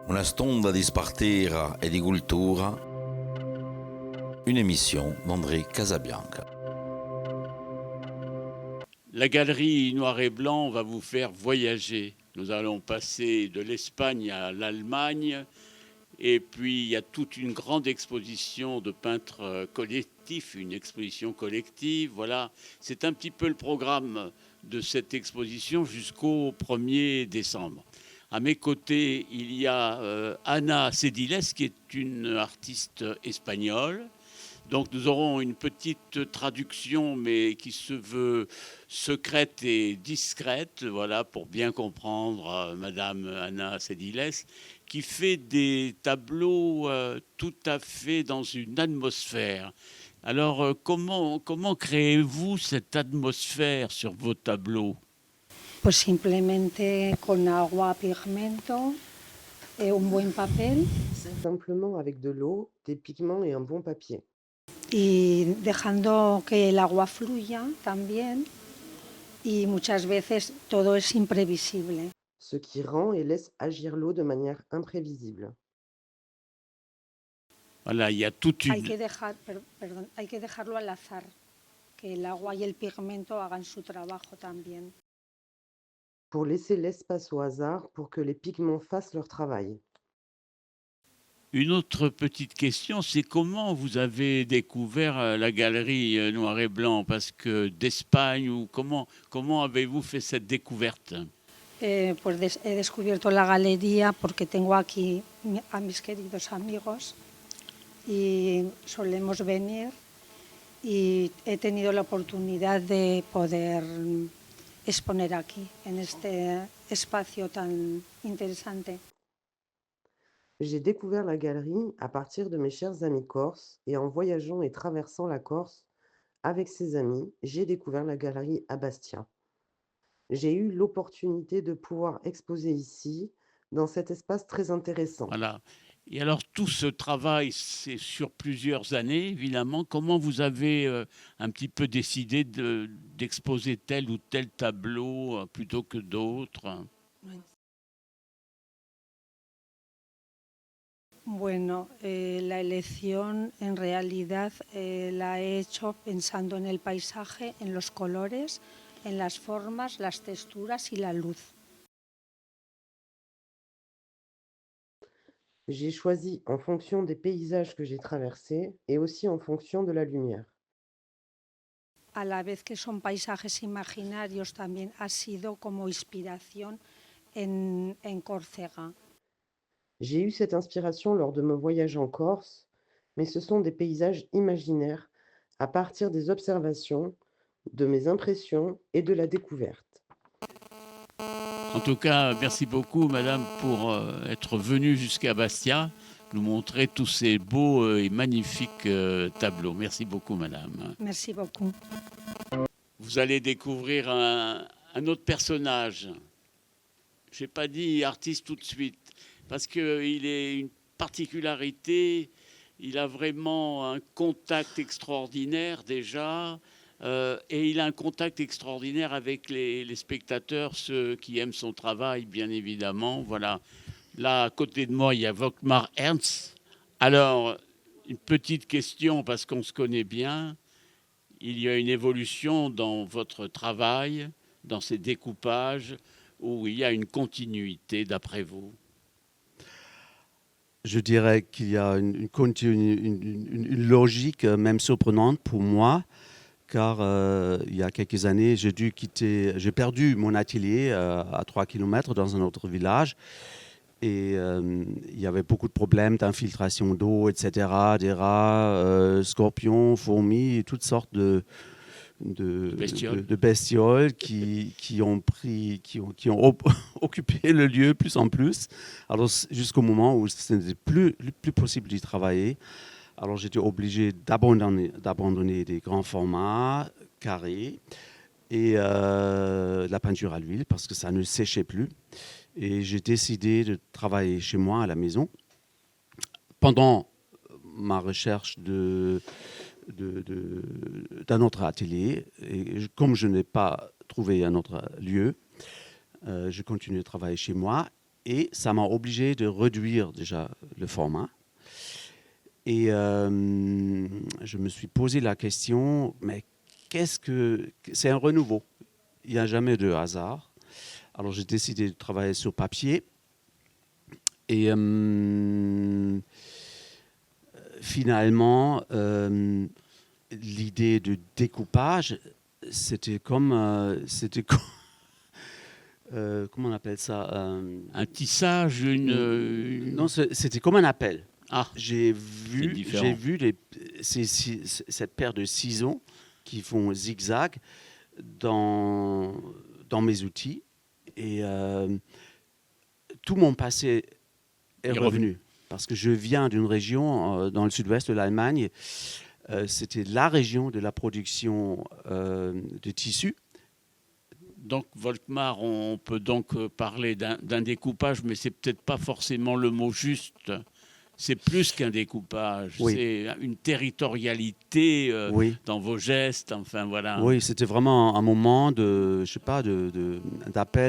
Una stonda di spartera e di cultura, un'émission d'André Casabianca. La galerie Noir et Blanc va vous faire voyager. Nous allons passer de l'Espagne à l'Allemagne. Et puis, il y a toute une grande exposition de peintres collectifs, une exposition collective. Voilà, c'est un petit peu le programme de cette exposition jusqu'au 1er décembre. À mes côtés, il y a Ana Cediles, qui est une artiste espagnole. Donc nous aurons une petite traduction, mais qui se veut secrète et discrète, voilà, pour bien comprendre Madame Ana Cediles, qui fait des tableaux tout à fait dans une atmosphère. Alors comment créez-vous cette atmosphère sur vos tableaux? Pues simplemente con agua, pigmento, un buen papel Simplement avec de l'eau, des pigments et un bon papier. y dejando que el agua fluya también, y muchas veces todo es imprevisible. Ce qui rend et laisse agir l'eau de manière imprévisible. Voilà, il y a toute Hay une... que hay que dejarlo al azar, que el agua y el pigmento hagan su trabajo también. Pour laisser l'espace au hasard pour que les pigments fassent leur travail. Une autre petite question, c'est comment vous avez découvert la galerie Noir et Blanc? Parce que d'Espagne, ou comment avez-vous fait cette découverte? Pues he descubierto la galería porque tengo aquí a mis queridos amigos y solemos venir y he tenido la oportunidad de poder exponer aquí, en este espacio tan interesante. J'ai découvert la galerie à partir de mes chers amis corses et en voyageant et traversant la Corse avec ses amis, j'ai découvert la galerie à Bastia. J'ai eu l'opportunité de pouvoir exposer ici, dans cet espace très intéressant. Voilà. Et alors tout ce travail, c'est sur plusieurs années, évidemment. Comment vous avez un petit peu décidé d'exposer tel ou tel tableau plutôt que d'autres? Bueno, la elección en realidad la he hecho pensando en el paisaje, en los colores, en las formas, las texturas y la luz. J'ai choisi en fonction des paysages que j'ai traversés et aussi en fonction de la lumière. A la vez que son paisajes imaginarios, también ha sido como inspiración en Córcega. J'ai eu cette inspiration lors de mon voyage en Corse, mais ce sont des paysages imaginaires à partir des observations, de mes impressions et de la découverte. En tout cas, merci beaucoup, madame, pour être venue jusqu'à Bastia, nous montrer tous ces beaux et magnifiques tableaux. Merci beaucoup, madame. Merci beaucoup. Vous allez découvrir un autre personnage. Je n'ai pas dit artiste tout de suite, parce qu'il est une particularité, il a vraiment un contact extraordinaire déjà, et il a un contact extraordinaire avec les spectateurs, ceux qui aiment son travail, bien évidemment. Voilà. Là, à côté de moi, il y a Volkmar Ernst. Alors, une petite question, parce qu'on se connaît bien. Il y a une évolution dans votre travail, dans ces découpages, où il y a une continuité, d'après vous? Je dirais qu'il y a une logique même surprenante pour moi, car il y a quelques années, j'ai perdu mon atelier à 3 km dans un autre village. Et il y avait beaucoup de problèmes d'infiltration d'eau, etc., des rats, scorpions, fourmis, et toutes sortes de bestioles qui ont occupé le lieu plus en plus. Alors jusqu'au moment où ce n'était plus possible d'y travailler. Alors j'étais obligé d'abandonner des grands formats carrés et la peinture à l'huile parce que ça ne séchait plus. Et j'ai décidé de travailler chez moi à la maison. Pendant ma recherche d'un autre atelier, et comme je n'ai pas trouvé un autre lieu, je continue de travailler chez moi. Et ça m'a obligé de réduire déjà le format. Et je me suis posé la question, mais qu'est-ce que... C'est un renouveau. Il n'y a jamais de hasard. Alors j'ai décidé de travailler sur papier. Et finalement, l'idée de découpage, c'était comme... comment on appelle ça Un tissage, Non, c'était comme un appel. Ah, J'ai vu cette paire de ciseaux qui font zigzag dans mes outils. Et tout mon passé est revenu. Parce que je viens d'une région dans le sud-ouest de l'Allemagne. C'était la région de la production de tissus. Donc, Volkmar, on peut donc parler d'un découpage, mais c'est peut-être pas forcément le mot juste. C'est plus qu'un découpage, oui. C'est une territorialité oui. dans vos gestes, enfin voilà. Oui, c'était vraiment un moment d'appel,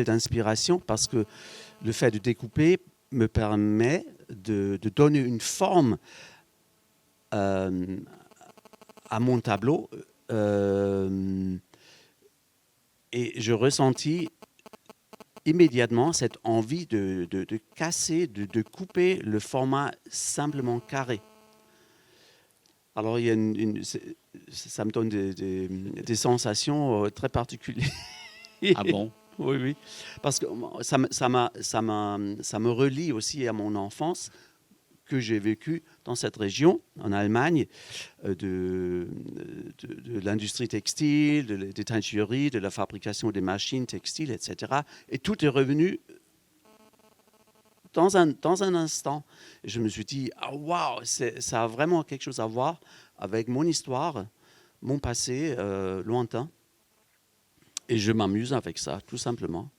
d'inspiration, parce que le fait de découper me permet de donner une forme à mon tableau. Et je ressentis immédiatement cette envie de casser, de couper le format simplement carré. Alors, ça me donne des sensations très particulières. Ah bon? Oui, oui. Parce que ça me relie aussi à mon enfance que j'ai vécue dans cette région, en Allemagne, de l'industrie textile, des teintureries, de la fabrication des machines textiles, etc. Et tout est revenu dans un instant. Et je me suis dit, ah, waouh, ça a vraiment quelque chose à voir avec mon histoire, mon passé lointain. Et je m'amuse avec ça, tout simplement.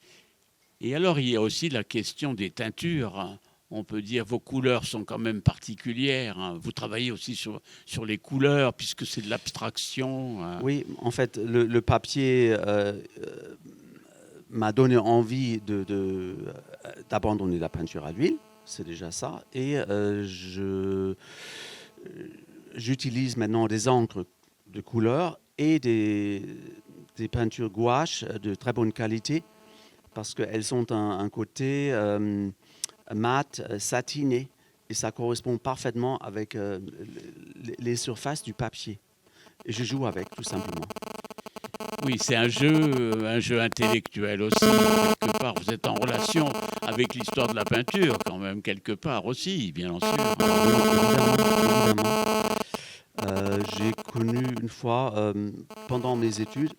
Et alors, il y a aussi la question des teintures. On peut dire vos couleurs sont quand même particulières. Vous travaillez aussi sur les couleurs, puisque c'est de l'abstraction. Oui, en fait, le papier m'a donné envie d'abandonner la peinture à l'huile. C'est déjà ça. Et j'utilise maintenant des encres de couleur et des peintures gouache de très bonne qualité, parce qu'elles ont un côté mat, satiné, et ça correspond parfaitement avec les surfaces du papier. Et je joue avec, tout simplement. Oui, c'est un jeu intellectuel aussi, quelque part. Vous êtes en relation avec l'histoire de la peinture, quand même, quelque part aussi, bien sûr. Évidemment. J'ai connu une fois, pendant mes études,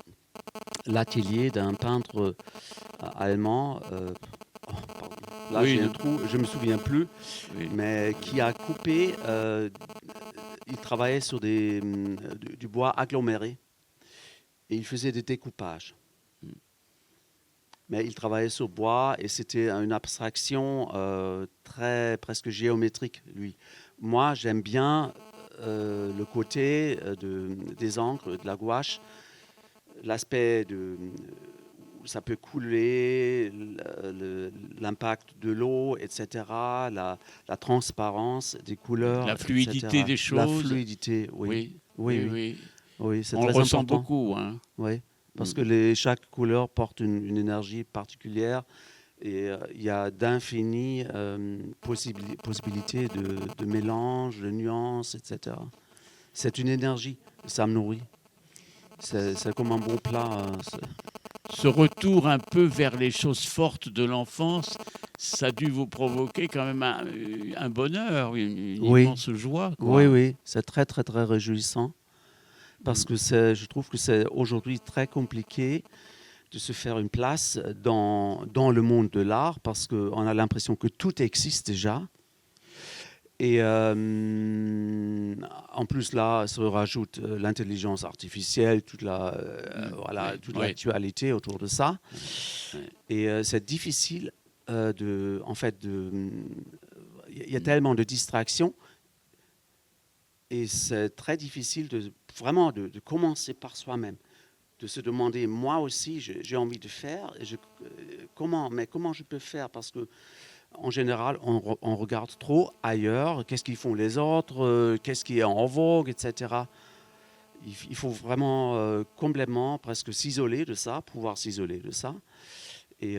l'atelier d'un peintre allemand. Là, oui, j'ai un trou, je ne me souviens plus, oui. Mais qui a coupé. Il travaillait sur du bois aggloméré et il faisait des découpages. Mais il travaillait sur bois et c'était une abstraction presque géométrique, lui. Moi, j'aime bien le côté des encres, de la gouache, l'aspect où ça peut couler, l'impact de l'eau, etc., la transparence des couleurs, la fluidité etc. des choses. La fluidité, oui. Oui, c'est on très le ressent important. beaucoup. Hein. Oui, parce que chaque couleur porte une énergie particulière et il y a d'infinies possibilités de mélange, de nuances, etc. C'est une énergie, ça me nourrit. C'est comme un bon plat. Ce retour un peu vers les choses fortes de l'enfance, ça a dû vous provoquer quand même un bonheur, une immense joie. Quoi. Oui, c'est très, très, très réjouissant. Parce que je trouve que c'est aujourd'hui très compliqué de se faire une place dans le monde de l'art, parce qu'on a l'impression que tout existe déjà. Et en plus, là, se rajoute l'intelligence artificielle, toute l'actualité autour de ça. Et c'est difficile il y a tellement de distractions. Et c'est très difficile de commencer par soi-même, de se demander, moi aussi, j'ai envie de faire. Comment je peux faire? Parce que en général, on regarde trop ailleurs, qu'est-ce qu'ils font les autres, qu'est-ce qui est en vogue, etc. Il faut vraiment complètement presque s'isoler de ça, pouvoir s'isoler de ça, et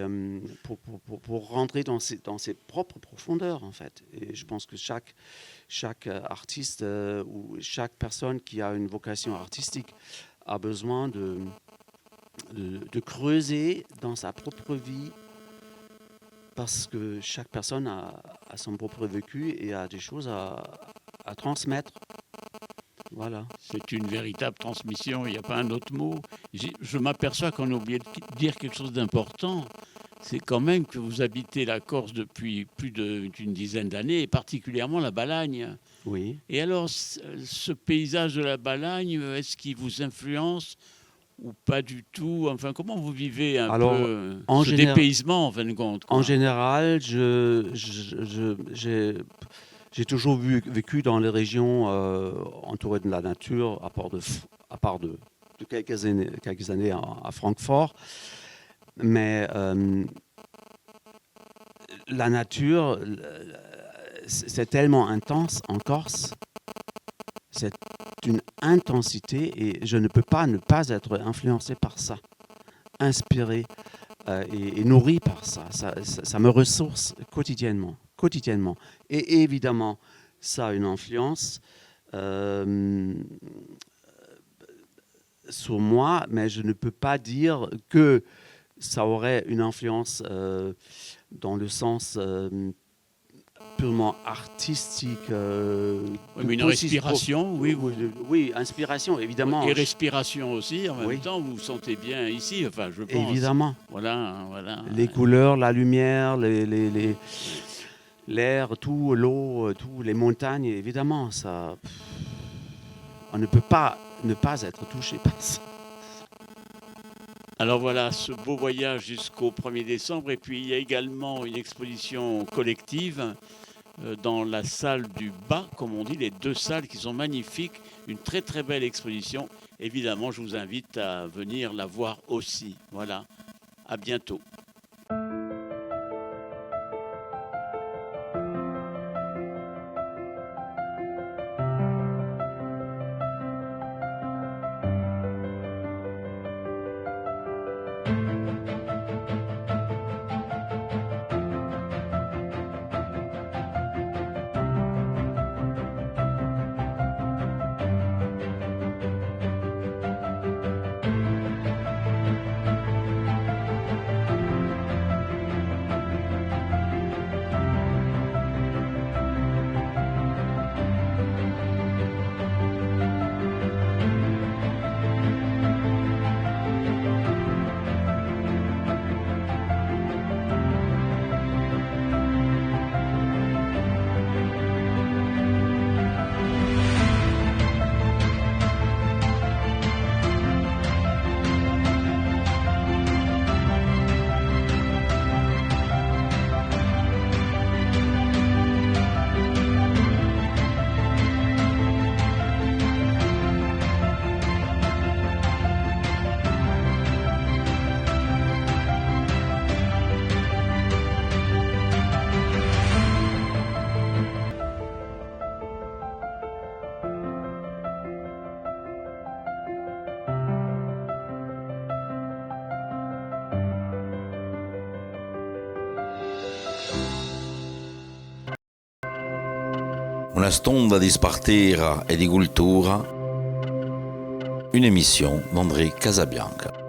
pour rentrer dans ses propres profondeurs, en fait. Et je pense que chaque artiste ou chaque personne qui a une vocation artistique a besoin de creuser dans sa propre vie, parce que chaque personne a son propre vécu et a des choses à transmettre. Voilà. C'est une véritable transmission, il n'y a pas un autre mot. Je m'aperçois qu'on a oublié de dire quelque chose d'important. C'est quand même que vous habitez la Corse depuis plus d'une dizaine d'années, et particulièrement la Balagne. Oui. Et alors, ce paysage de la Balagne, est-ce qu'il vous influence ou pas du tout? Enfin, comment vous vivez peu ce dépaysement, en fin de compte, quoi? En général, j'ai toujours vécu dans les régions entourées de la nature, à part de quelques années à Francfort. Mais la nature, c'est tellement intense en Corse. C'est une intensité et je ne peux pas ne pas être influencé par ça, inspiré et nourri par ça. Ça me ressource quotidiennement. Et évidemment, ça a une influence sur moi, mais je ne peux pas dire que ça aurait une influence dans le sens purement artistique. Oui, mais une respiration, oui, inspiration, évidemment. Et respiration aussi, en même temps, vous vous sentez bien ici, enfin, je pense. Évidemment. Voilà. Les couleurs, la lumière, l'air, tout, l'eau, tout, les montagnes, évidemment, ça, on ne peut pas ne pas être touché par ça. Alors voilà, ce beau voyage jusqu'au 1er décembre. Et puis il y a également une exposition collective dans la salle du bas, comme on dit, les deux salles qui sont magnifiques. Une très très belle exposition. Évidemment, je vous invite à venir la voir aussi. Voilà, à bientôt. Una stonda di spartera e di cultura, un'emissione d'André Casabianca.